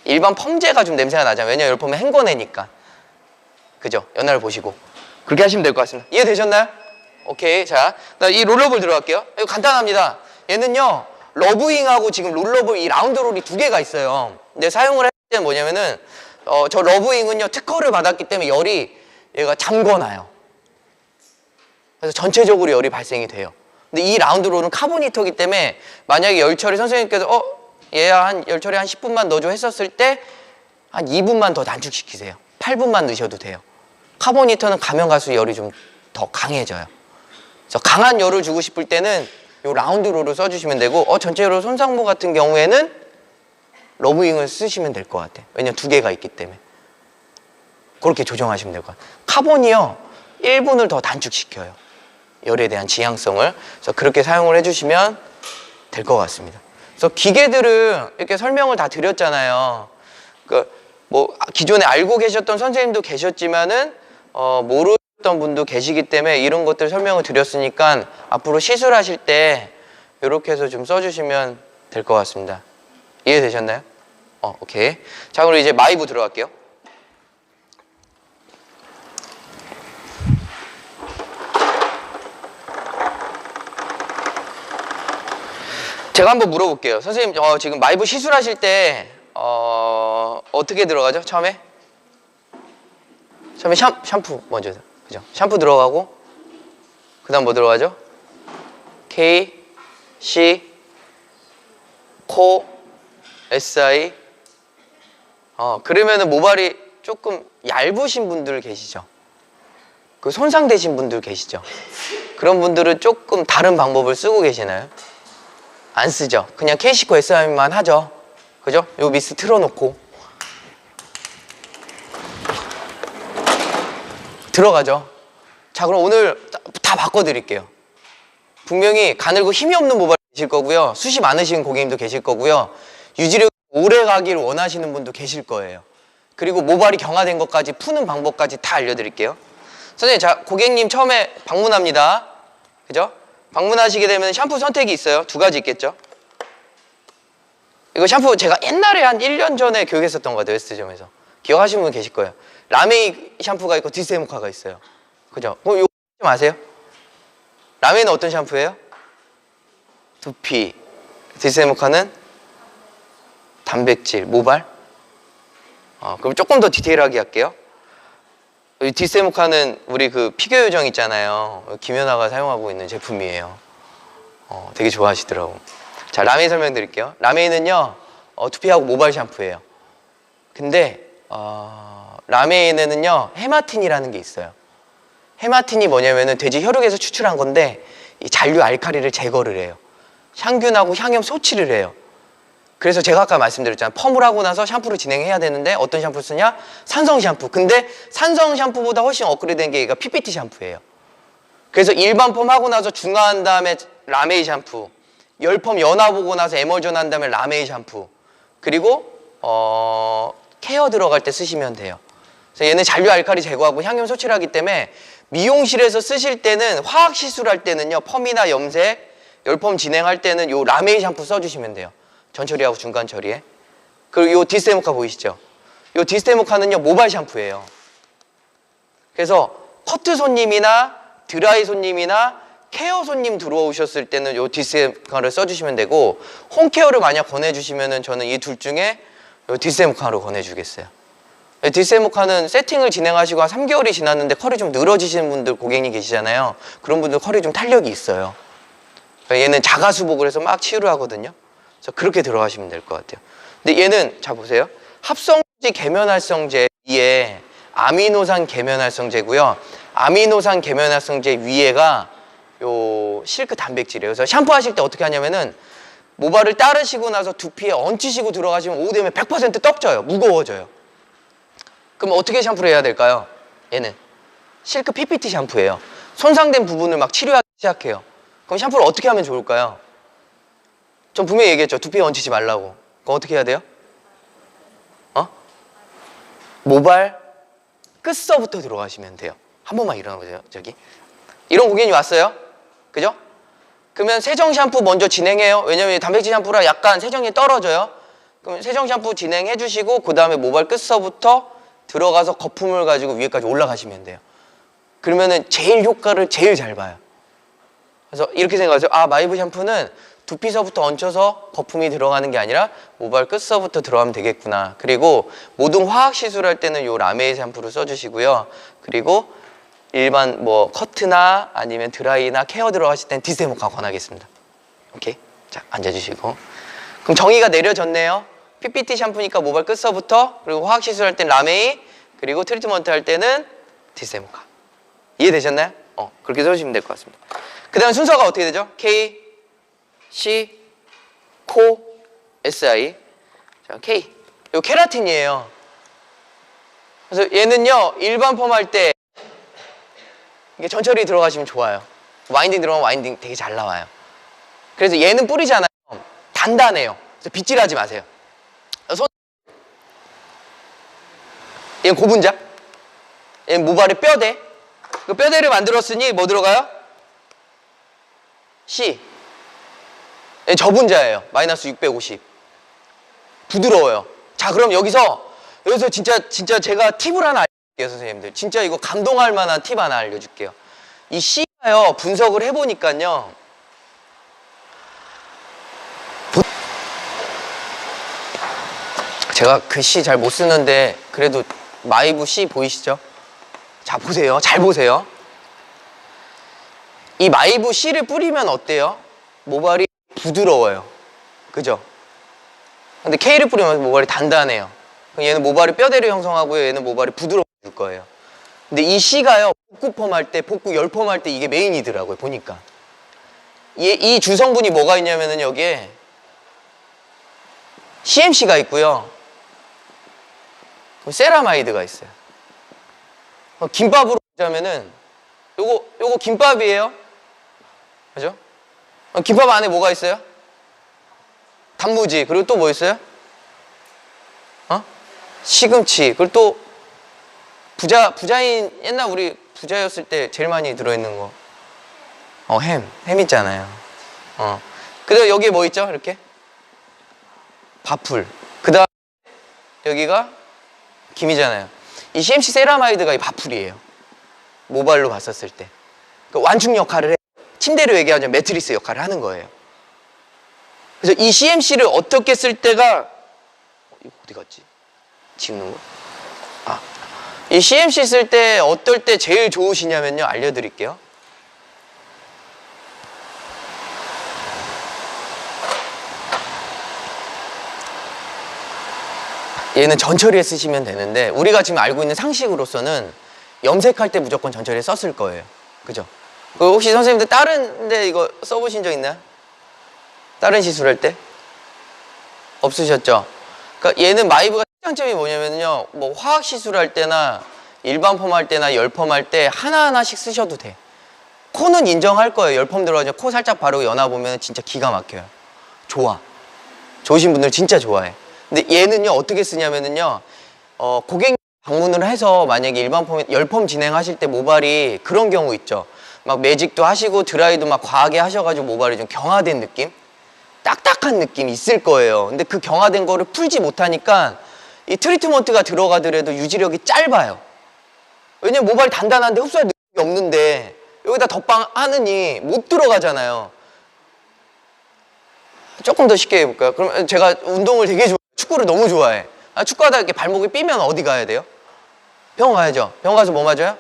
일반 펌제가 좀 냄새가 나잖아요. 왜냐면 열펌은 헹궈내니까. 그죠? 연화를 보시고 그렇게 하시면 될 것 같습니다. 이해되셨나요? 오케이. 자, 이 롤러볼 들어갈게요. 이거 간단합니다. 얘는요 러브잉하고 지금 롤러볼 이 라운드 롤이 2개가 있어요. 근데 사용을 할 때는 뭐냐면은 저 러브잉은요 특허를 받았기 때문에 열이 얘가 잠궈놔요. 그래서 전체적으로 열이 발생이 돼요. 근데 이 라운드 롤은 카보니터기 때문에 만약에 열처리 선생님께서 얘야 한 열처리 한 10분만 넣어줘 했었을 때 한 2분만 더 단축시키세요. 8분만 넣으셔도 돼요. 카보니터는 가면 갈수록 열이 좀 더 강해져요. 그래서 강한 열을 주고 싶을 때는 요 라운드 롤을 써주시면 되고 전체적으로 손상모 같은 경우에는 러브잉을 쓰시면 될 것 같아요. 왜냐면 2개가 있기 때문에. 그렇게 조정하시면 될 것 같아요. 카본이요 1분을 더 단축시켜요. 열에 대한 지향성을. 그래서 그렇게 사용을 해주시면 될 것 같습니다. 그래서 기계들은 이렇게 설명을 다 드렸잖아요. 뭐 기존에 알고 계셨던 선생님도 계셨지만은 모르셨던 분도 계시기 때문에 이런 것들 설명을 드렸으니까 앞으로 시술하실 때 이렇게 해서 좀 써주시면 될 것 같습니다. 이해되셨나요? 오케이. 자, 그럼 이제 마이브 들어갈게요. 제가 한번 물어볼게요. 선생님, 지금 마이브 시술하실 때 어떻게 들어가죠? 처음에 샴푸 먼저, 그죠? 샴푸 들어가고 그 다음 뭐 들어가죠? K, C, 코, SI. 그러면은 모발이 조금 얇으신 분들 계시죠? 그 손상되신 분들 계시죠? 그런 분들은 조금 다른 방법을 쓰고 계시나요? 안 쓰죠? 그냥 K시코 SI만 하죠? 그죠? 요 미스 틀어놓고 들어가죠. 자, 그럼 오늘 다 바꿔드릴게요. 분명히 가늘고 힘이 없는 모발이 계실 거고요, 숱이 많으신 고객님도 계실 거고요, 유지력이 오래 가길 원하시는 분도 계실 거예요. 그리고 모발이 경화된 것까지 푸는 방법까지 다 알려드릴게요. 선생님, 자, 고객님 처음에 방문합니다. 그죠? 방문하시게 되면 샴푸 선택이 있어요. 2가지 있겠죠? 이거 샴푸 제가 옛날에 한 1년 전에 교육했었던 것 같아요. 웨스트점에서. 기억하시는 분 계실 거예요. 라메이 샴푸가 있고 디스에모카가 있어요. 그죠? 그럼 이거 좀 아세요? 라메이는 어떤 샴푸예요? 두피. 디스에모카는 단백질, 모발. 그럼 조금 더 디테일하게 할게요. 이 디스에모카는 우리 그 피겨 요정 있잖아요. 김연아가 사용하고 있는 제품이에요. 되게 좋아하시더라고. 자, 라메이 설명드릴게요. 라메이는요, 두피하고 모발 샴푸예요. 근데 라메이는요, 헤마틴이라는 게 있어요. 헤마틴이 뭐냐면은 돼지 혈육에서 추출한 건데 이 잔류 알칼리를 제거를 해요. 향균하고 향염 소치를 해요. 그래서 제가 아까 말씀드렸잖아요. 펌을 하고 나서 샴푸를 진행해야 되는데 어떤 샴푸 쓰냐? 산성 샴푸. 근데 산성 샴푸보다 훨씬 업그레이드된 게 얘가 PPT 샴푸예요. 그래서 일반 펌 하고 나서 중화한 다음에 라메이 샴푸, 열펌 연화보고 나서 에멀전 한 다음에 라메이 샴푸, 그리고 케어 들어갈 때 쓰시면 돼요. 그래서 얘는 잔류 알칼리 제거하고 향염 소치를 하기 때문에 미용실에서 쓰실 때는 화학 시술할 때는요, 펌이나 염색, 열펌 진행할 때는 요 라메이 샴푸 써주시면 돼요. 전 처리하고 중간 처리에. 그리고 요 디스테모카 보이시죠? 요 디스테모카는요, 모발 샴푸예요. 그래서 커트 손님이나 드라이 손님이나 케어 손님 들어오셨을 때는 요 디스테모카를 써주시면 되고, 홈케어를 만약 권해주시면은 저는 이 둘 중에 요 디스테모카로 권해주겠어요. 디스테모카는 세팅을 진행하시고 한 3개월이 지났는데 컬이 좀 늘어지시는 분들 고객님 계시잖아요. 그런 분들 컬이 좀 탄력이 있어요. 얘는 자가수복을 해서 막 치유를 하거든요. 그래서 그렇게 들어가시면 될 것 같아요. 근데 얘는 자 보세요. 합성지 계면활성제 위에 아미노산 계면활성제고요. 아미노산 계면활성제 위에가 요 실크 단백질이에요. 그래서 샴푸하실 때 어떻게 하냐면은 모발을 따르시고 나서 두피에 얹히시고 들어가시면 오후 되면 100% 떡져요. 무거워져요. 그럼 어떻게 샴푸를 해야 될까요? 얘는 실크 PPT 샴푸예요. 손상된 부분을 막 치료하기 시작해요. 그럼 샴푸를 어떻게 하면 좋을까요? 전 분명히 얘기했죠. 두피에 얹히지 말라고. 그럼 어떻게 해야 돼요? 모발 끝서부터 들어가시면 돼요. 한 번만 일어나보세요. 저기. 이런 고객님 왔어요? 그죠? 그러면 세정 샴푸 먼저 진행해요. 왜냐면 단백질 샴푸라 약간 세정이 떨어져요. 그럼 세정 샴푸 진행해 주시고 그 다음에 모발 끝서부터 들어가서 거품을 가지고 위에까지 올라가시면 돼요. 그러면은 제일 효과를 제일 잘 봐요. 그래서 이렇게 생각하세요. 아, 마이브 샴푸는 두피서부터 얹혀서 거품이 들어가는 게 아니라 모발 끝서부터 들어가면 되겠구나. 그리고 모든 화학 시술할 때는 요 라메이 샴푸를 써주시고요. 그리고 일반 뭐 커트나 아니면 드라이나 케어 들어가실 땐 디스테모카 권하겠습니다. 오케이? 자, 앉아주시고. 그럼 정의가 내려졌네요. PPT 샴푸니까 모발 끝서부터, 그리고 화학 시술할 땐 라메이, 그리고 트리트먼트 할 때는 디스테모카. 이해되셨나요? 그렇게 써주시면 될 것 같습니다. 그 다음 순서가 어떻게 되죠? K, C, 코, SI. 자, K. 요 케라틴이에요. 그래서 얘는요, 일반 펌 할 때 이게 전처리 들어가시면 좋아요. 와인딩 들어가면 와인딩 되게 잘 나와요. 그래서 얘는 뿌리잖아요. 단단해요. 그래서 빗질하지 마세요. 얘는 고분자. 얘는 모발의 뼈대. 그 뼈대를 만들었으니 뭐 들어가요? C. 얘는 저분자예요. 마이너스 650. 부드러워요. 자, 그럼 여기서 진짜 제가 팁을 하나 알려줄게요, 선생님들. 진짜 이거 감동할 만한 팁 하나 알려줄게요. 이 C가요, 분석을 해보니까요. 제가 그 C 잘 못 쓰는데 그래도 마이브 C 보이시죠? 자, 보세요. 잘 보세요. 이 마이브 C를 뿌리면 어때요? 모발이 부드러워요. 그죠? 근데 K를 뿌리면 모발이 단단해요. 얘는 모발이 뼈대를 형성하고요. 얘는 모발이 부드러워질 거예요. 근데 이 C가요, 복구 펌할 때, 복구 열펌 할 때 이게 메인이더라고요. 보니까. 이 주성분이 뭐가 있냐면은 여기에 CMC가 있고요. 세라마이드가 있어요. 김밥으로 보자면은 요거 김밥이에요. 그죠? 김밥 안에 뭐가 있어요? 단무지. 그리고 또 뭐 있어요? 시금치. 그리고 또 부자인, 옛날 우리 부자였을 때 제일 많이 들어있는 거. 햄 있잖아요. 그리고 여기에 뭐 있죠? 이렇게 바풀. 그 다음 여기가 김이잖아요. 이 CMC 세라마이드가 이 바풀이에요. 모발로 봤었을 때. 그 완충 역할을 해. 침대로 얘기하자면 매트리스 역할을 하는 거예요. 그래서 이 CMC를 어떻게 쓸 때가 이거 어디 갔지? 지우는 거? 이 CMC 쓸 때 어떨 때 제일 좋으시냐면요. 알려드릴게요. 얘는 전처리에 쓰시면 되는데 우리가 지금 알고 있는 상식으로서는 염색할 때 무조건 전처리에 썼을 거예요. 그죠? 혹시 선생님들 다른 데 이거 써보신 적 있나요? 다른 시술할 때? 없으셨죠? 그러니까 얘는 마이브가 장점이 뭐냐면요. 뭐 화학 시술할 때나 일반 펌할 때나 열펌 할 때 하나하나씩 쓰셔도 돼. 코는 인정할 거예요. 열펌 들어가서 코 살짝 바르고 연화 보면 진짜 기가 막혀요. 좋아. 좋으신 분들 진짜 좋아해. 근데 얘는요 어떻게 쓰냐면은요 고객 방문을 해서 만약에 일반 펌, 열펌 진행하실 때 모발이 그런 경우 있죠. 막 매직도 하시고 드라이도 막 과하게 하셔가지고 모발이 좀 경화된 느낌? 딱딱한 느낌이 있을 거예요. 근데 그 경화된 거를 풀지 못하니까 이 트리트먼트가 들어가더라도 유지력이 짧아요. 왜냐면 모발이 단단한데 흡수할 느낌이 없는데 여기다 덧방 하느니 못 들어가잖아요. 조금 더 쉽게 해볼까요? 그럼 제가 운동을 되게 좋아해요. 축구를 너무 좋아해. 축구하다 이렇게 발목이 삐면 어디 가야 돼요? 병원 가야죠. 병원 가서 뭐 맞아요?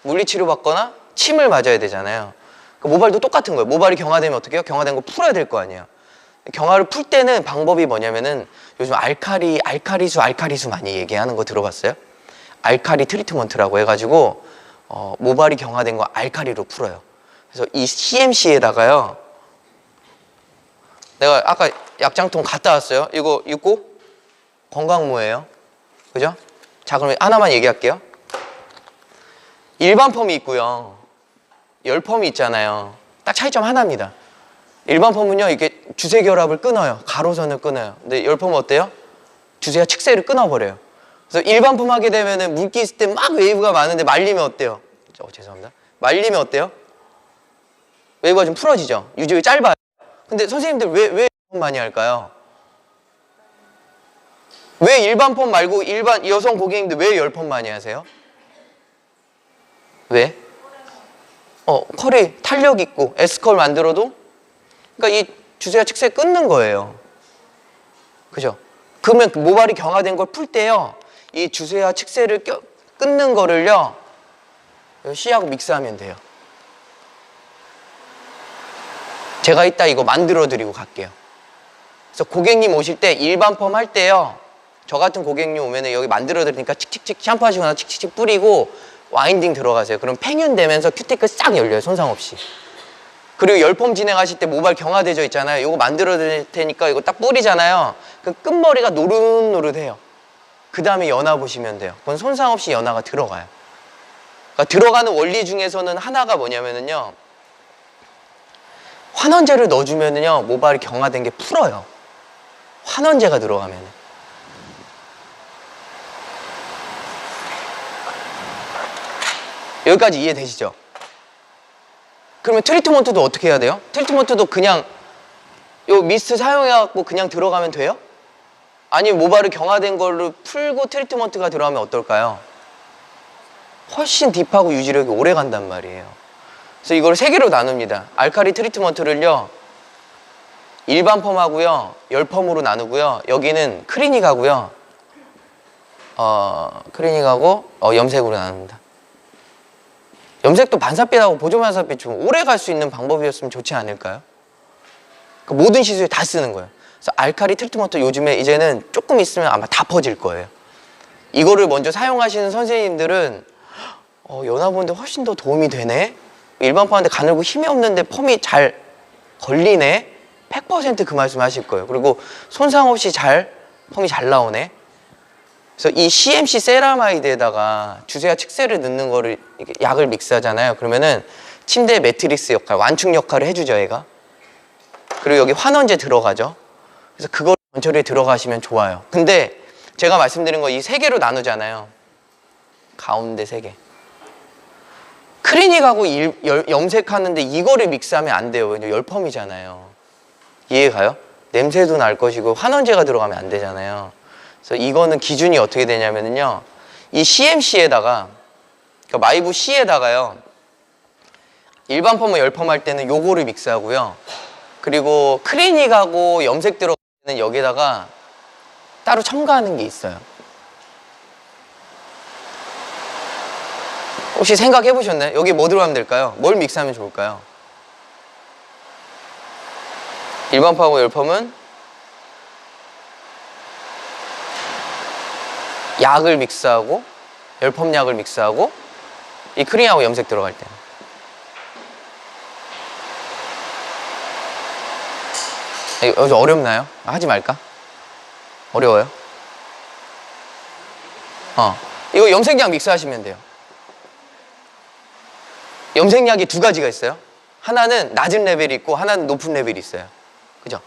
물리치료 받거나 침을 맞아야 되잖아요. 모발도 똑같은 거예요. 모발이 경화되면 어떻게 해요? 경화된 거 풀어야 될 거 아니에요. 경화를 풀 때는 방법이 뭐냐면은 요즘 알카리수 많이 얘기하는 거 들어봤어요? 알카리 트리트먼트라고 해가지고 모발이 경화된 거 알카리로 풀어요. 그래서 이 CMC에다가요 내가 아까 약장통 갔다 왔어요. 이거 읽고 건강무예요. 그죠? 자, 그럼 하나만 얘기할게요. 일반 펌이 있고요. 열 펌이 있잖아요. 딱 차이점 하나입니다. 일반 펌은요, 이게 주세 결합을 끊어요. 가로선을 끊어요. 근데 열 펌은 어때요? 주세와 측세를 끊어버려요. 그래서 일반 펌 하게 되면은 물기 있을 때 막 웨이브가 많은데 말리면 어때요? 죄송합니다. 말리면 어때요? 웨이브가 좀 풀어지죠? 유지력이 짧아요. 근데 선생님들 왜 많이 할까요? 왜 일반 펌 말고 일반 여성 고객님들 왜 열 펌 많이 하세요? 왜? 컬이 탄력 있고 S컬 만들어도 그러니까 이 주세와 측세 끊는 거예요. 그죠? 그러면 모발이 경화된 걸 풀 때요. 이 주세와 측세를 끊는 거를요. C하고 믹스하면 돼요. 제가 이따 이거 만들어 드리고 갈게요. 그래서 고객님 오실 때 일반 펌 할 때요. 저 같은 고객님 오면 여기 만들어 드리니까 칙칙칙 샴푸하시거나 칙칙칙 뿌리고 와인딩 들어가세요. 그럼 팽윤 되면서 큐티클 싹 열려요. 손상 없이. 그리고 열펌 진행하실 때 모발 경화되어 있잖아요. 이거 만들어 드릴 테니까 이거 딱 뿌리잖아요. 그 끝머리가 노릇노릇해요. 그 다음에 연화 보시면 돼요. 그건 손상 없이 연화가 들어가요. 그러니까 들어가는 원리 중에서는 하나가 뭐냐면은요. 환원제를 넣어주면은요. 모발이 경화된 게 풀어요. 환원제가 들어가면은. 여기까지 이해되시죠? 그러면 트리트먼트도 어떻게 해야 돼요? 트리트먼트도 그냥 요 미스트 사용해갖고 그냥 들어가면 돼요? 아니면 모발을 경화된 걸로 풀고 트리트먼트가 들어가면 어떨까요? 훨씬 딥하고 유지력이 오래 간단 말이에요. 그래서 이걸 세 개로 나눕니다. 알카리 트리트먼트를요. 일반 펌하고요. 열 펌으로 나누고요. 여기는 클리닉하고요. 클리닉하고 염색으로 나눕니다. 염색도 반사빛하고 보조 반사빛 좀 오래 갈 수 있는 방법이었으면 좋지 않을까요? 그러니까 모든 시술에 다 쓰는 거예요. 그래서 알카리 트리트먼트 요즘에 이제는 조금 있으면 아마 다 퍼질 거예요. 이거를 먼저 사용하시는 선생님들은 연화 보는데 훨씬 더 도움이 되네? 일반 펌한테 가늘고 힘이 없는데 펌이 잘 걸리네? 100% 그 말씀 하실 거예요. 그리고 손상 없이 펌이 잘 나오네? 그래서 이 CMC 세라마이드에다가 주세와 측세를 넣는 거를 약을 믹스하잖아요. 그러면은 침대 매트리스 역할, 완충 역할을 해주죠, 얘가. 그리고 여기 환원제 들어가죠. 그래서 그걸 전처리에 들어가시면 좋아요. 근데 제가 말씀드린 거 이 세 개로 나누잖아요. 가운데 세 개. 클리닉하고 염색하는데 이거를 믹스하면 안 돼요. 열펌이잖아요. 이해 가요? 냄새도 날 것이고 환원제가 들어가면 안 되잖아요. 그래서 이거는 기준이 어떻게 되냐면요, 이 CMC에다가, 그러니까 마이브 C에다가요, 일반 펌을 열펌 할 때는 요거를 믹스하고요, 그리고 크리닉하고 염색 들어갈 때는 여기다가 따로 첨가하는 게 있어요. 혹시 생각해 보셨나요? 여기 뭐 들어가면 될까요? 뭘 믹스하면 좋을까요? 일반 펌하고 열펌은 약을 믹스하고, 열펌약을 믹스하고, 이 크리닉하고 염색 들어갈 때. 이거 좀 어렵나요? 하지 말까? 어려워요? 이거 염색약 믹스하시면 돼요. 염색약이 두 가지가 있어요. 하나는 낮은 레벨이 있고 하나는 높은 레벨이 있어요. 그죠?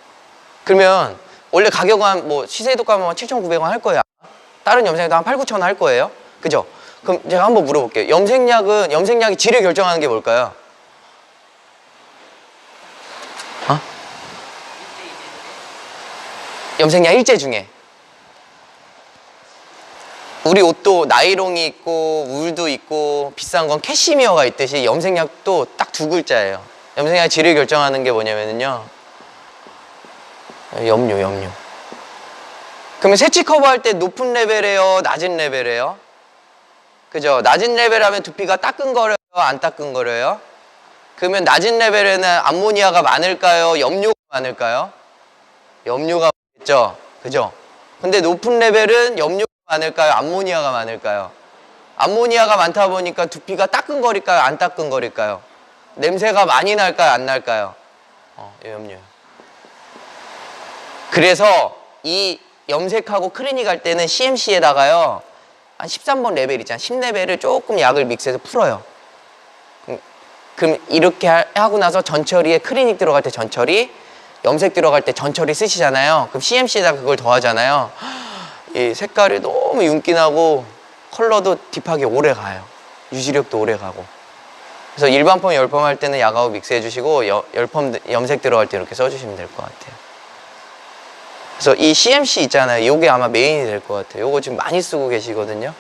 그러면 원래 가격은 뭐 시세도 가면 7,900원 할 거예요. 다른 염색약도 한 8, 9,000원 할 거예요. 그죠? 그럼 제가 한번 물어볼게요. 염색약이 질을 결정하는 게 뭘까요? 염색약 일제 중에 우리 옷도 나이롱이 있고 울도 있고 비싼 건 캐시미어가 있듯이 염색약도 딱 두 글자예요. 염색약 질을 결정하는 게 뭐냐면요, 염료. 그러면 세치 커버할 때 높은 레벨이에요, 낮은 레벨이에요? 그죠? 낮은 레벨 하면 두피가 따끔거려요, 안 따끔거려요? 그러면 낮은 레벨에는 암모니아가 많을까요, 염료가 많을까요? 염료가 많겠죠? 그죠? 근데 높은 레벨은 염료가 많을까요, 암모니아가 많을까요? 암모니아가 많다 보니까 두피가 따끔거릴까요, 안 따끔거릴까요? 냄새가 많이 날까요, 안 날까요? 염료. 그래서 이 염색하고 크리닉 할 때는 CMC에다가요, 한 13번 레벨 있잖아요. 10레벨을 조금 약을 믹스해서 풀어요. 그럼 이렇게 하고 나서 전처리에 크리닉 들어갈 때 전처리, 염색 들어갈 때 전처리 쓰시잖아요. 그럼 CMC에다가 그걸 더하잖아요. 이 색깔이 너무 윤기나고 컬러도 딥하게 오래 가요. 유지력도 오래 가고. 그래서 일반 펌, 열펌 할 때는 약하고 믹스해 주시고, 열펌, 염색 들어갈 때 이렇게 써주시면 될 것 같아요. 그래서 이 CMC 있잖아요. 요게 아마 메인이 될 것 같아요. 요거 지금 많이 쓰고 계시거든요.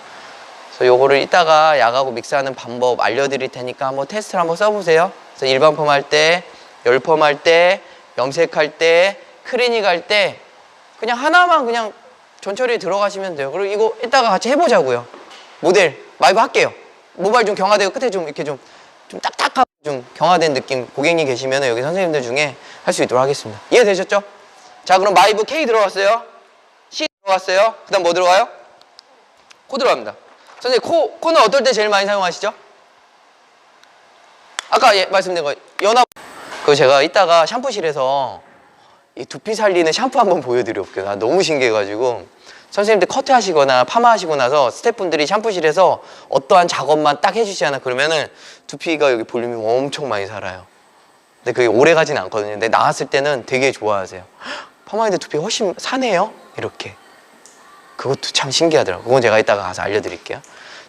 그래서 요거를 이따가 약하고 믹스하는 방법 알려드릴 테니까 한번 테스트를 한번 써보세요. 그래서 일반 펌 할 때, 열펌 할 때, 염색할 때, 크리닉 할 때 그냥 하나만 그냥 전처리에 들어가시면 돼요. 그리고 이거 이따가 같이 해보자고요. 모델 마이브 할게요. 모발 좀 경화되고 끝에 좀 이렇게 좀 딱딱하고 좀 경화된 느낌 고객님 계시면 여기 선생님들 중에 할 수 있도록 하겠습니다. 이해되셨죠? 자, 그럼 마이브 K 들어갔어요. C 들어갔어요. 그 다음 뭐 들어가요? 코 들어갑니다. 선생님 코는 어떨 때 제일 많이 사용하시죠? 아까 말씀드린 거 연합. 그거 제가 이따가 샴푸실에서 이 두피 살리는 샴푸 한번 보여드려볼게요. 나 너무 신기해가지고 선생님들 커트 하시거나 파마 하시고 나서 스태프분들이 샴푸실에서 어떠한 작업만 딱 해주시잖아. 그러면은 두피가 여기 볼륨이 엄청 많이 살아요. 근데 그게 오래 가진 않거든요. 근데 나왔을 때는 되게 좋아하세요. 파마했는데 두피 훨씬 사네요? 이렇게. 그것도 참 신기하더라고요. 그건 제가 이따가 가서 알려드릴게요.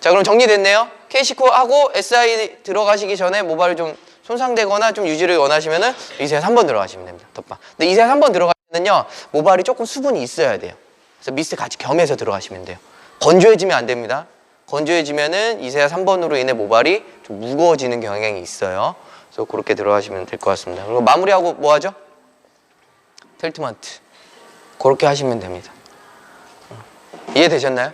자, 그럼 정리됐네요. K시코 하고 SI 들어가시기 전에 모발을 좀 손상되거나 좀 유지를 원하시면은 이세아 3번 들어가시면 됩니다. 덧방. 근데 이세아 3번 들어가면은요, 모발이 조금 수분이 있어야 돼요. 그래서 미스트 같이 겸해서 들어가시면 돼요. 건조해지면 안 됩니다. 건조해지면은 이세아 3번으로 인해 모발이 좀 무거워지는 경향이 있어요. 그래서 그렇게 들어가시면 될 것 같습니다. 그리고 마무리하고 뭐 하죠? 트리트먼트. 그렇게 하시면 됩니다. 이해되셨나요?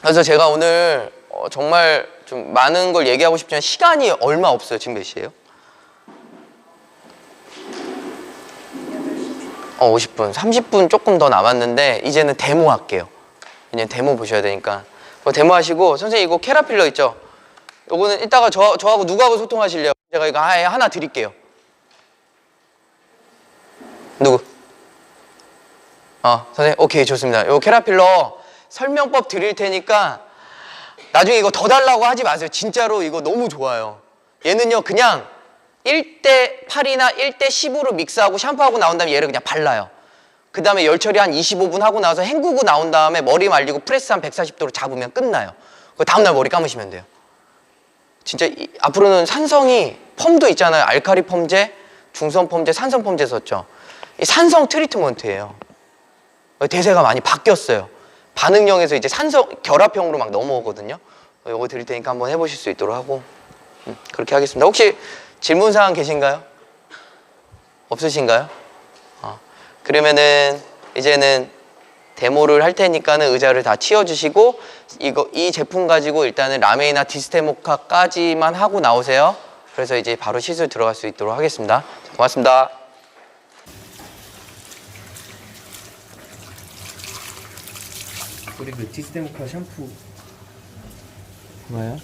그래서 제가 오늘 정말 좀 많은 걸 얘기하고 싶지만 시간이 얼마 없어요. 지금 몇 시예요? 50분, 30분 조금 더 남았는데 이제는 데모 할게요. 왜냐면 데모 보셔야 되니까. 데모 하시고, 선생님 이거 캐라필러 있죠? 요거는 이따가 저하고 누구하고 소통하실래요? 제가 이거 하나 드릴게요. 누구? 선생님, 오케이, 좋습니다. 요 캐라필러 설명법 드릴 테니까 나중에 이거 더 달라고 하지 마세요. 진짜로 이거 너무 좋아요. 얘는요, 그냥 1대 8이나 1대 10으로 믹스하고 샴푸하고 나온 다음에 얘를 그냥 발라요. 그 다음에 열 처리 한 25분 하고 나서 헹구고 나온 다음에 머리 말리고 프레스 한 140도로 잡으면 끝나요. 그 다음날 머리 감으시면 돼요. 진짜 앞으로는 산성이 펌도 있잖아요. 알카리 펌제, 중성 펌제, 산성 펌제 썼죠. 이 산성 트리트먼트예요. 대세가 많이 바뀌었어요. 반응형에서 이제 산성 결합형으로 막 넘어오거든요. 요거 드릴 테니까 한번 해보실 수 있도록 하고 그렇게 하겠습니다. 혹시 질문 사항 계신가요? 없으신가요? 그러면은 이제는 데모를 할 테니까는 의자를 다 치워주시고 이 제품 가지고 일단은 라메이나 디스테모카까지만 하고 나오세요. 그래서 이제 바로 시술 들어갈 수 있도록 하겠습니다. 고맙습니다. 우리 그 디스테모카 샴푸 뭐야?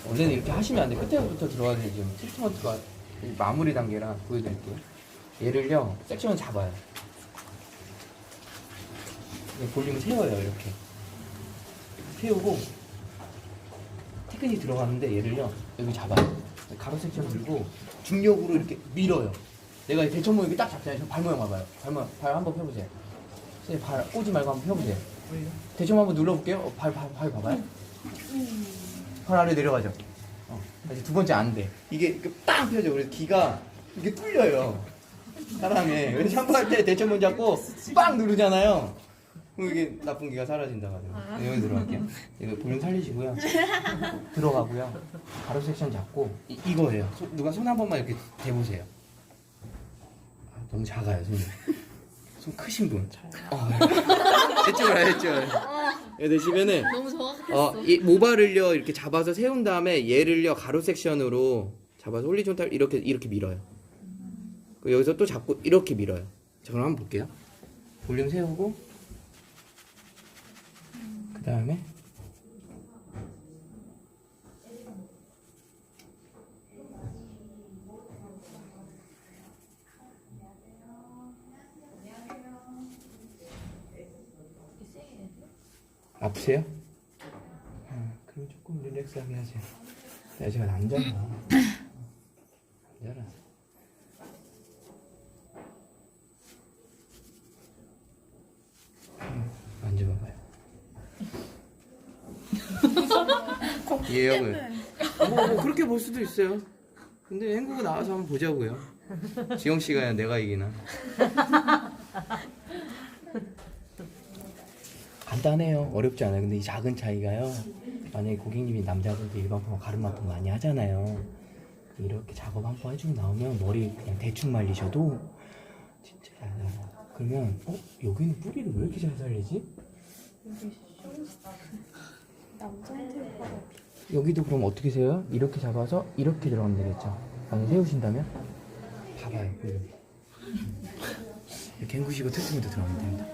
원래는 이렇게 하시면 안 돼. 끝에부터 들어가야 돼. 지금 트리트먼트가 마무리 단계라 보여드릴게요. 얘를요 섹션을 잡아요. 볼륨을 세워요. 이렇게 세우고 테크닉 들어가는데 얘를요 여기 잡아요. 가로 섹션 들고 중력으로 이렇게 밀어요. 내가 대천 모양 이렇게 딱 잡잖아요. 발 모양 봐봐요. 발 한번 펴보세요. 선생님 발 오지 말고 한번 펴보세요. 대천 한번 눌러볼게요. 발 봐봐요. 발 아래 내려가죠. 이제 두 번째 안 돼. 이게 이렇게 빵 펴져. 그래서 기가 이게 뚫려요. 사람이. 그래서 샴푸할 때 대천 문 잡고 빵 누르잖아요. 그럼 이게 나쁜 기가 사라진다 가지고. 여기 들어갈게요. 이거 볼륨 살리시고요. 들어가고요. 가로 섹션 잡고 이거예요. 누가 손 한 번만 이렇게 대보세요. 너무 작아요 손이. 손 크신 분. 됐죠. 되시면은 너무 정확했어. 이 모발을요 이렇게 잡아서 세운 다음에 얘를요 가로 섹션으로 잡아서 홀리존탈 이렇게 밀어요. 그리고 여기서 또 잡고 이렇게 밀어요. 자 그럼 한번 볼게요. 볼륨 세우고 그 다음에 아프세요? 그럼 조금 릴렉스하게 하세요. 제가 남자라. 만져봐봐요. 예역을. 뭐 그렇게 볼 수도 있어요. 근데 행구가 나와서 한번 보자고요. 지영 씨가 내가 이기나. 간단해요. 어렵지 않아요. 근데 이 작은 차이가요. 만약에 고객님이 남자분들 일반품 가르마품 많이 하잖아요. 이렇게 작업 한 번 해주고 나오면 머리 그냥 대충 말리셔도 진짜 잘 나와요. 그러면 여기는 뿌리를 왜 이렇게 잘 살리지? 여기도 그럼 어떻게 세워요? 이렇게 잡아서 이렇게 들어가면 되겠죠. 만약 세우신다면 봐봐요. 이렇게 헹구시고 트리트먼트 들어가면 됩니다.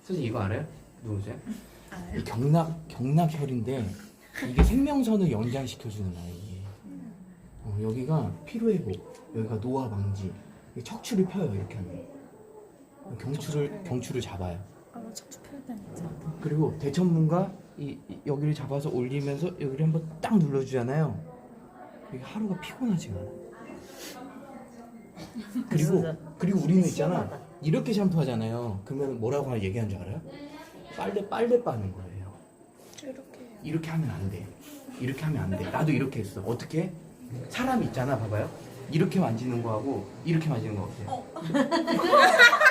선생님 이거 알아요? 누구세요? 알아요. 경락혈인데 이게 생명선을 연장시켜주는 아이예요. 여기가 피로회복, 여기가 노화 방지, 척추를 펴요 이렇게 하면. 경추를 잡아요. 척추 펴야 되겠죠. 그리고 대천문과 여기를 잡아서 올리면서 여기를 한번 딱 눌러주잖아요. 이게 하루가 피곤하지가 않아. 그리고 우리는 있잖아. 이렇게 샴푸하잖아요. 그러면 뭐라고 얘기하는 줄 알아요? 빨래 빠는 거예요. 이렇게 하면 안 돼. 이렇게 하면 안 돼. 나도 이렇게 했어. 어떻게? 사람 있잖아. 봐봐요. 이렇게 만지는 거하고 이렇게 만지는 거 어때요?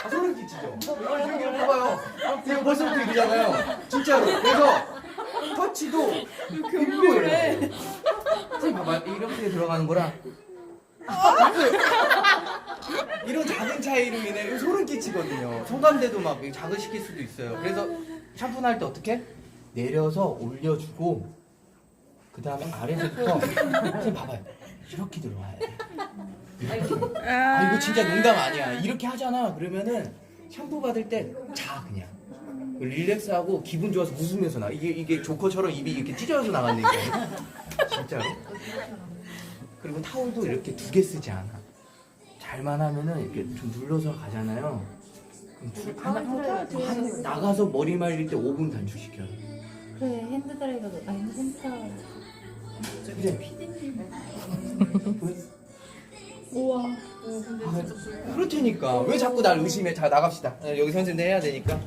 소름 끼치죠? 이렇게 봐봐요. 제가 벌써부터 이러잖아요. 진짜로. 그래서 터치도 교묘해. 선생님 봐봐요. 이렇게 들어가는 거랑 이런 작은 차이로 인해 소름 끼치거든요. 소감대도 막 자극시킬 수도 있어요. 그래서 샴푸 날 때 어떻게? 내려서 올려주고 그 다음에 아래서부터 선생님 봐봐요. 이렇게 들어와야 돼. 아 이거 진짜 농담 아니야. 이렇게 하잖아. 그러면은 샴푸 받을 때 자 그냥 릴렉스하고 기분 좋아서 웃으면서 나. 이게 조커처럼 입이 이렇게 찢어져서 나간다니까. 진짜로. 그리고 타올도 이렇게 2개 쓰지 않아. 잘만 하면은 이렇게 좀 눌러서 가잖아요. 그럼 나가서 머리 말릴 때 5분 단축시켜요. 그래 핸드드라이어도 아니 핸드타월. 우와. 그렇다니까. 왜 자꾸 날 의심해? 자 나갑시다. 여기 선생님 해야 되니까.